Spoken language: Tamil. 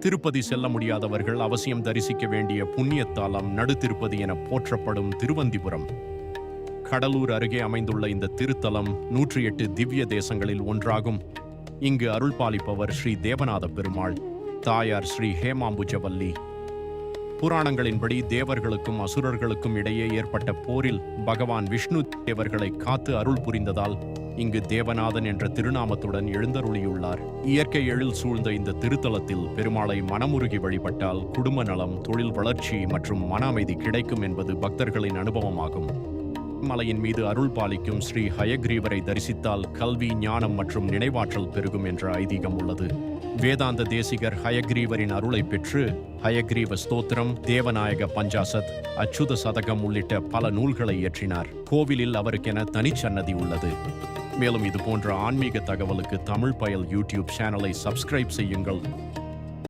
திருப்பதி செல்ல முடியாதவர்கள் அவசியம் தரிசிக்க வேண்டிய புண்ணிய தலம் நடுத்திருப்பதி என போற்றப்படும் திருவந்திபுரம். கடலூர் அருகே அமைந்துள்ள இந்த திருத்தலம் 108 திவ்ய தேசங்களில் ஒன்றாகும். இங்கு அருள் பாலிப்பவர் ஸ்ரீ தேவநாத பெருமாள், தாயார் ஸ்ரீ ஹேமாம்புஜவல்லி. புராணங்களின்படி தேவர்களுக்கும் அசுரர்களுக்கும் இடையே ஏற்பட்ட போரில் பகவான் விஷ்ணு தேவர்களை காத்து அருள் புரிந்ததால் இங்கு தேவநாதன் என்ற திருநாமத்துடன் எழுந்தருளியுள்ளார். இயற்கை எழில் சூழ்ந்த இந்த திருத்தலத்தில் பெருமாளை மனமுருகி வழிபட்டால் குடும்ப நலம், தொழில் வளர்ச்சி மற்றும் மன அமைதி கிடைக்கும் என்பது பக்தர்களின் அனுபவமாகும். மலையின் மீது அருள் பாலிக்கும் ஸ்ரீ ஹயக்ரீவரை தரிசித்தால் கல்வி, ஞானம் மற்றும் நினைவாற்றல் பெருகும் என்ற ஐதீகம் உள்ளது. வேதாந்த தேசிகர் ஹயக்ரீவரின் அருளை பெற்று ஹயக்ரீவ ஸ்தோத்திரம், தேவநாயக பஞ்சாசத், அச்சுத சதகம் உள்ளிட்ட பல நூல்களை இயற்றினார். கோவிலில் அவருக்கென தனிச்சன்னதி உள்ளது. மேலும் இது போன்ற ஆன்மீக தகவலுக்கு தமிழ் பயல் யூடியூப் சேனலை சப்ஸ்கிரைப் செய்யுங்கள்.